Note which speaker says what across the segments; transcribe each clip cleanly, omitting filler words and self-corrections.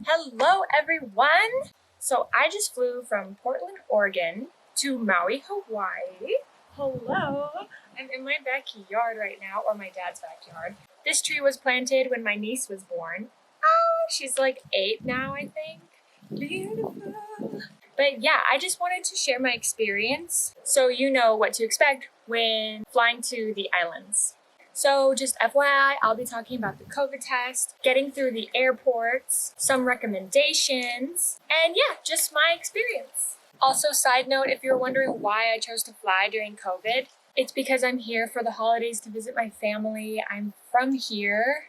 Speaker 1: Hello everyone! So I just flew from Portland, Oregon to Maui, Hawaii. Hello! I'm in my backyard right now, or my dad's backyard. This tree was planted when my niece was born. Oh, she's like 8 now, I think. Beautiful. But yeah, I just wanted to share my experience so you know what to expect when flying to the islands. So just FYI, I'll be talking about the COVID test, getting through the airports, some recommendations, and yeah, just my experience. Also, side note, if you're wondering why I chose to fly during COVID, it's because I'm here for the holidays to visit my family. I'm from here.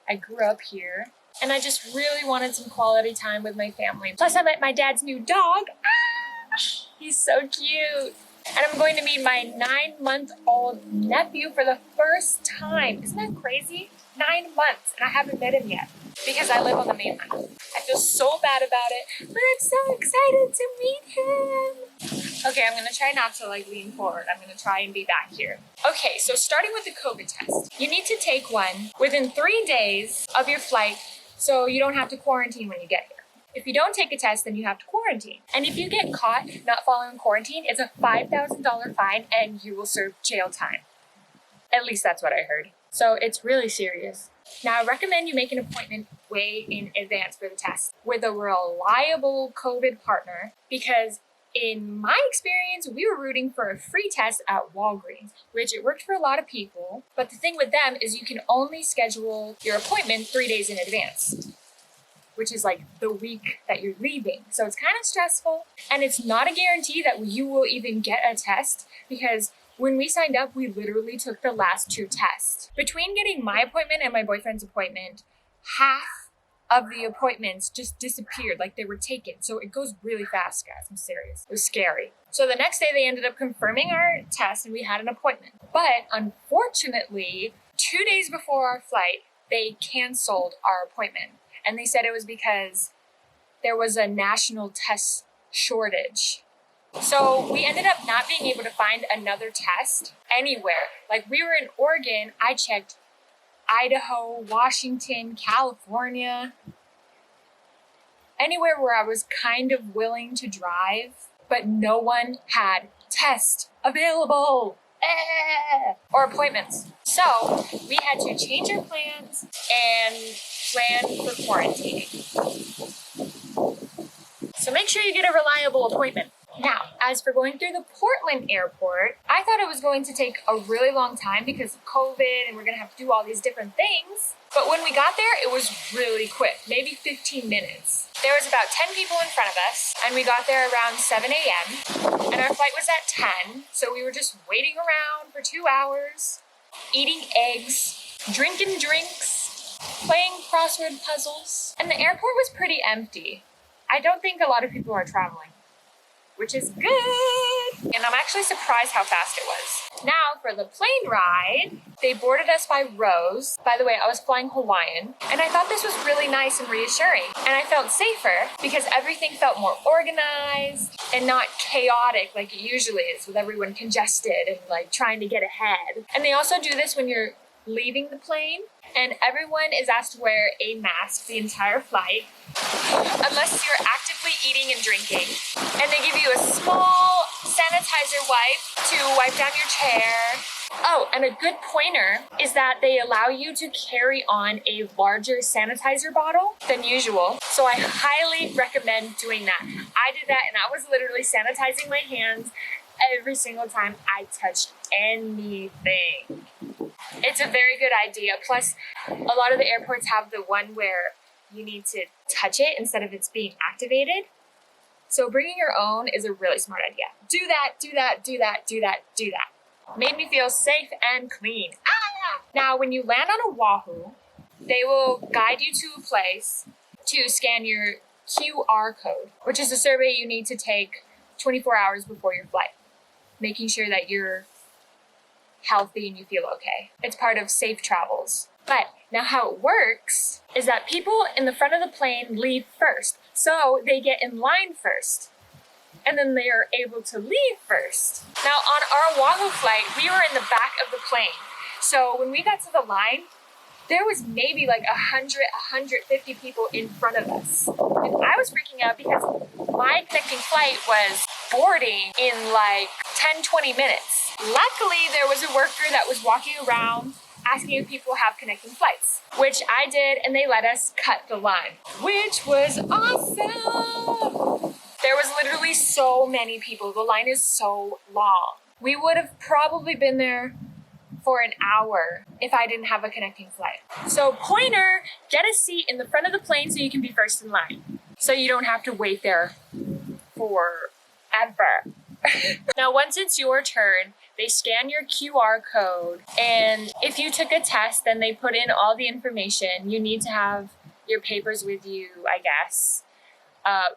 Speaker 1: I grew up here. And I just really wanted some quality time with my family. Plus, I met my dad's new dog. Ah, he's so cute. And I'm going to meet my 9-month-old nephew for the first time. Isn't that crazy? 9 months, and I haven't met him yet because I live on the mainland. I feel so bad about it, but I'm so excited to meet him. Okay, I'm gonna try not to lean forward. I'm gonna try and be back here. Okay, so starting with the COVID test. You need to take one within 3 days of your flight so you don't have to quarantine when you get here. If you don't take a test, then you have to quarantine. And if you get caught not following quarantine, it's a $5,000 fine and you will serve jail time. At least that's what I heard. So it's really serious. Now, I recommend you make an appointment way in advance for the test with a reliable COVID partner because in my experience, we were rooting for a free test at Walgreens, which it worked for a lot of people. But the thing with them is you can only schedule your appointment 3 days in advance, which is like the week that you're leaving. So it's kind of stressful. And it's not a guarantee that you will even get a test because when we signed up, we literally took the last 2 tests. Between getting my appointment and my boyfriend's appointment, half of the appointments just disappeared, like they were taken. So it goes really fast, guys. I'm serious. It was scary. So the next day they ended up confirming our test and we had an appointment. But unfortunately, 2 days before our flight, they canceled our appointment. And they said it was because there was a national test shortage. So we ended up not being able to find another test anywhere. Like we were in Oregon, I checked Idaho, Washington, California, anywhere where I was kind of willing to drive, but no one had tests available or appointments. So we had to change our plans and plan for quarantining. So make sure you get a reliable appointment. Now, as for going through the Portland airport, I thought it was going to take a really long time because of COVID and we're gonna have to do all these different things. But when we got there, it was really quick, maybe 15 minutes. There was about 10 people in front of us and we got there around 7 a.m. and our flight was at 10. So we were just waiting around for 2 hours, eating eggs, drinking drinks, playing crossword puzzles. And the airport was pretty empty. I don't think a lot of people are traveling, which is good. And I'm actually surprised how fast it was. Now for the plane ride, they boarded us by rows. By the way, I was flying Hawaiian and I thought this was really nice and reassuring. And I felt safer because everything felt more organized and not chaotic like it usually is with everyone congested and like trying to get ahead. And they also do this when you're leaving the plane and everyone is asked to wear a mask the entire flight unless you're actively eating and drinking. And they give you a small sanitizer wipe to wipe down your chair. Oh, and a good pointer is that they allow you to carry on a larger sanitizer bottle than usual. So I highly recommend doing that. I did that and I was literally sanitizing my hands every single time I touched anything. It's a very good idea. Plus, a lot of the airports have the one where you need to touch it instead of it's being activated. So bringing your own is a really smart idea. Do that, do that, do that, do that, do that. Made me feel safe and clean. Ah! Now, when you land on Oahu, they will guide you to a place to scan your QR code, which is a survey you need to take 24 hours before your flight, making sure that you're healthy and you feel okay. It's part of safe travels. But now how it works is that people in the front of the plane leave first. So they get in line first. And then they are able to leave first. Now on our Oahu flight, we were in the back of the plane. So when we got to the line, there was maybe like 150 people in front of us. And I was freaking out because my connecting flight was boarding in like 10-20 minutes. Luckily, there was a worker that was walking around asking if people have connecting flights, which I did, and they let us cut the line, which was awesome. There was literally so many people. The line is so long. We would have probably been there for an hour if I didn't have a connecting flight. So pointer, get a seat in the front of the plane so you can be first in line. So you don't have to wait there forever. Now, once it's your turn, they scan your QR code, and if you took a test, then they put in all the information. You need to have your papers with you, I guess.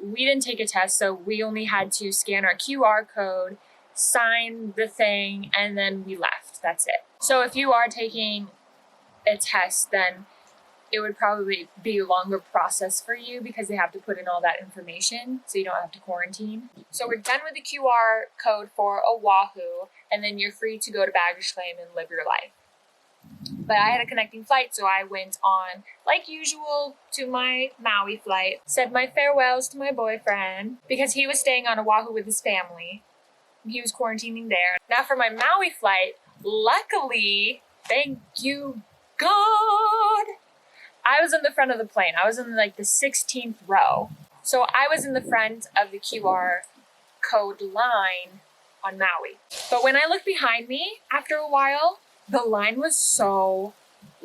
Speaker 1: We didn't take a test, so we only had to scan our QR code, sign the thing, and then we left. That's it. So if you are taking a test, then it would probably be a longer process for you because they have to put in all that information so you don't have to quarantine. So we're done with the QR code for Oahu, and then you're free to go to baggage claim and live your life. But I had a connecting flight, so I went on, like usual, to my Maui flight, said my farewells to my boyfriend because he was staying on Oahu with his family. He was quarantining there. Now for my Maui flight, luckily, thank you God, I was in the front of the plane. I was in like the 16th row. So I was in the front of the QR code line on Maui. But when I looked behind me, after a while, the line was so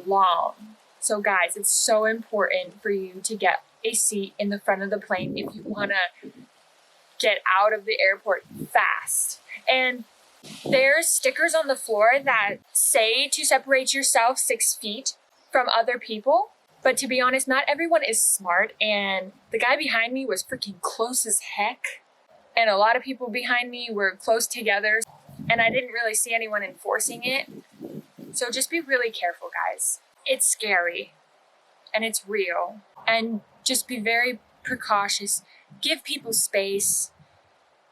Speaker 1: long. So guys, it's so important for you to get a seat in the front of the plane if you want to get out of the airport fast. And there's stickers on the floor that say to separate yourself 6 feet from other people. But to be honest, not everyone is smart, and the guy behind me was freaking close as heck. And a lot of people behind me were close together, and I didn't really see anyone enforcing it. So just be really careful, guys. It's scary, and it's real. And just be very precautious. Give people space.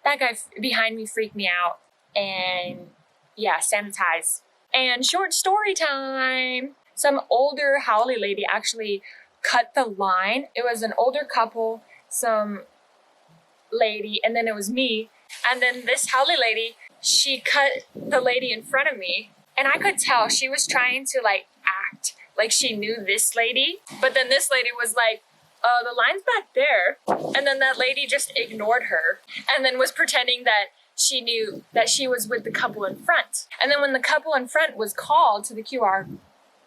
Speaker 1: That guy behind me freaked me out. And yeah, sanitize. And short story time. Some older haole lady actually cut the line. It was an older couple, some lady, and then it was me. And then this haole lady, she cut the lady in front of me. And I could tell she was trying to like act like she knew this lady. But then this lady was like, the line's back there. And then that lady just ignored her and then was pretending that she knew that she was with the couple in front. And then when the couple in front was called to the QR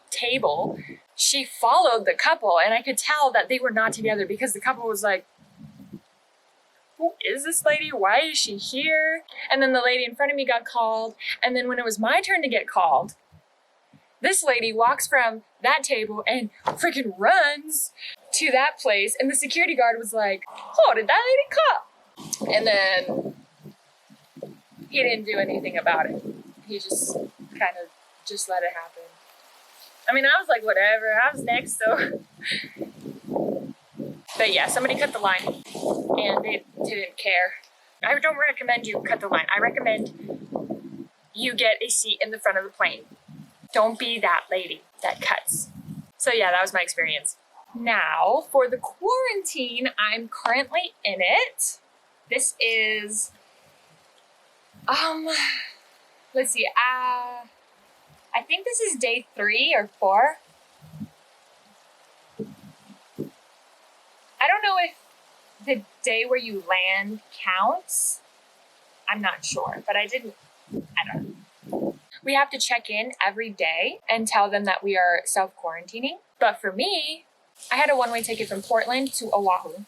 Speaker 1: table, she followed the couple, and I could tell that they were not together because the couple was like, who is this lady? Why is she here? And then the lady in front of me got called, and then when it was my turn to get called, this lady walks from that table and freaking runs to that place, and the security guard was like, oh, did that lady call? And then he didn't do anything about it. He just kind of just let it happen. I mean, I was like, whatever, I was next, so. But yeah, somebody cut the line, and they didn't care. I don't recommend you cut the line. I recommend you get a seat in the front of the plane. Don't be that lady that cuts. So yeah, that was my experience. Now, for the quarantine, I'm currently in it. This is, let's see, I think this is day 3 or 4. I don't know if the day where you land counts. I'm not sure, but I don't know. We have to check in every day and tell them that we are self-quarantining. But for me, I had a one-way ticket from Portland to Oahu.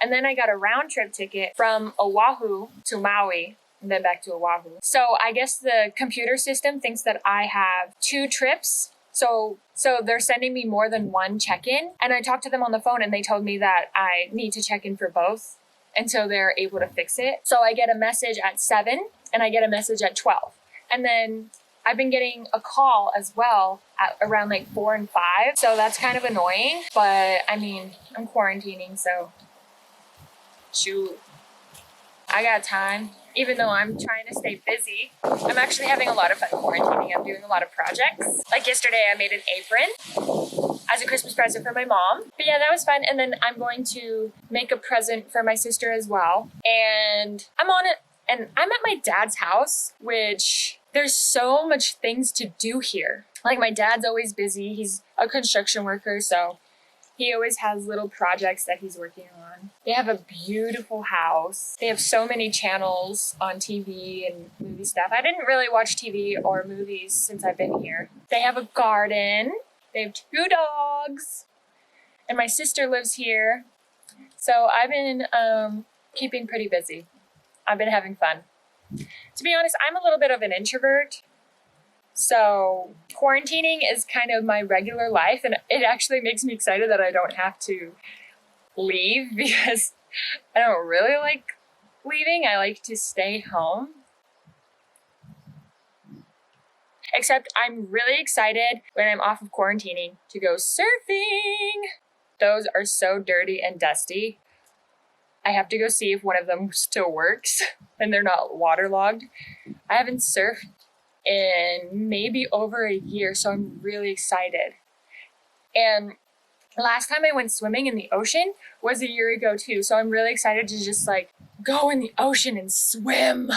Speaker 1: And then I got a round-trip ticket from Oahu to Maui, and then back to Oahu. So I guess the computer system thinks that I have 2 trips. So they're sending me more than one check-in. And I talked to them on the phone, and they told me that I need to check in for both until they're able to fix it. So I get a message at 7 and I get a message at 12. And then I've been getting a call as well at around like 4 and 5. So that's kind of annoying, but I mean, I'm quarantining, so shoot. I got time. Even though I'm trying to stay busy, I'm actually having a lot of fun quarantining. I'm doing a lot of projects. Like yesterday, I made an apron as a Christmas present for my mom. But yeah, that was fun. And then I'm going to make a present for my sister as well. And I'm on it. And I'm at my dad's house, which there's so much things to do here. Like my dad's always busy. He's a construction worker, so he always has little projects that he's working on. They have a beautiful house. They have so many channels on TV and movie stuff. I didn't really watch TV or movies since I've been here. They have a garden. They have 2 dogs. And my sister lives here. So I've been keeping pretty busy. I've been having fun. To be honest, I'm a little bit of an introvert. So quarantining is kind of my regular life, and it actually makes me excited that I don't have to leave because I don't really like leaving. I like to stay home. Except I'm really excited when I'm off of quarantining to go surfing. Those are so dirty and dusty. I have to go see if one of them still works and they're not waterlogged. I haven't surfed in maybe over a year, so I'm really excited. And last time I went swimming in the ocean was a year ago too, so I'm really excited to just like go in the ocean and swim.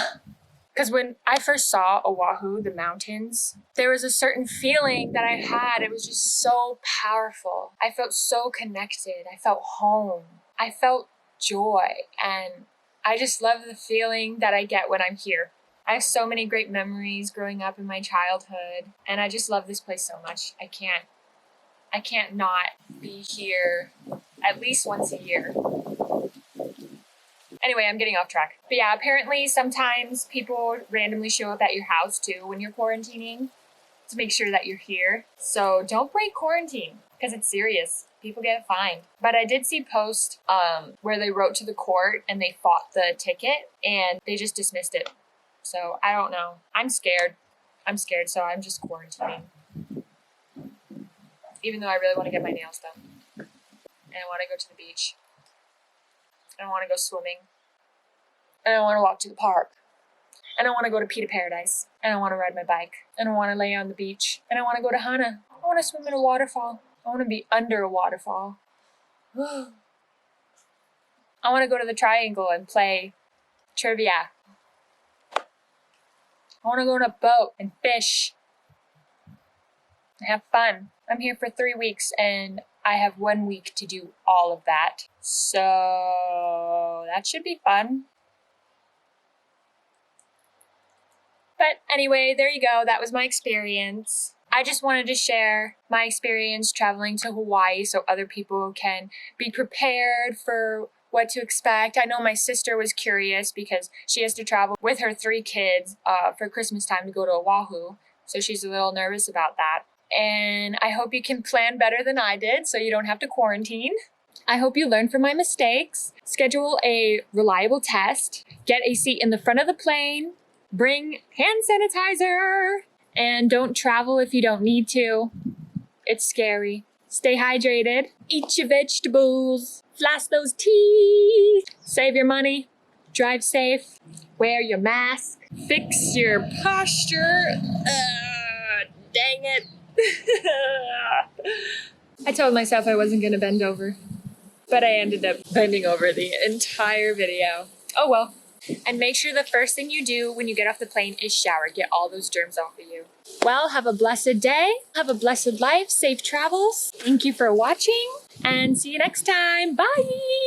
Speaker 1: Because when I first saw Oahu, the mountains, there was a certain feeling that I had. It was just so powerful. I felt so connected. I felt home. I felt joy. And I just love the feeling that I get when I'm here. I have so many great memories growing up in my childhood, and I just love this place so much. I can't not be here at least once a year. Anyway, I'm getting off track. But yeah, apparently sometimes people randomly show up at your house too when you're quarantining to make sure that you're here. So don't break quarantine because it's serious. People get fined. But I did see posts where they wrote to the court and they fought the ticket and they just dismissed it. So I don't know. I'm scared, so I'm just quarantining. Even though I really want to get my nails done. And I want to go to the beach. And I want to go swimming. And I want to walk to the park. And I want to go to Pita Paradise. And I want to ride my bike. And I want to lay on the beach. And I want to go to Hana. I want to swim in a waterfall. I want to be under a waterfall. I want to go to the Triangle and play trivia. I want to go on a boat and fish and have fun. I'm here for 3 weeks and I have 1 week to do all of that. So that should be fun. But anyway, there you go. That was my experience. I just wanted to share my experience traveling to Hawaii so other people can be prepared for what to expect. I know my sister was curious because she has to travel with her 3 kids for Christmas time to go to Oahu. So she's a little nervous about that. And I hope you can plan better than I did so you don't have to quarantine. I hope you learn from my mistakes. Schedule a reliable test. Get a seat in the front of the plane. Bring hand sanitizer. And don't travel if you don't need to. It's scary. Stay hydrated. Eat your vegetables. Floss those teeth. Save your money. Drive safe. Wear your mask. Fix your posture. Dang it. I told myself I wasn't going to bend over, but I ended up bending over the entire video. Oh well. And make sure the first thing you do when you get off the plane is shower. Get all those germs off of you. Well, have a blessed day. Have a blessed life. Safe travels. Thank you for watching and see you next time. Bye.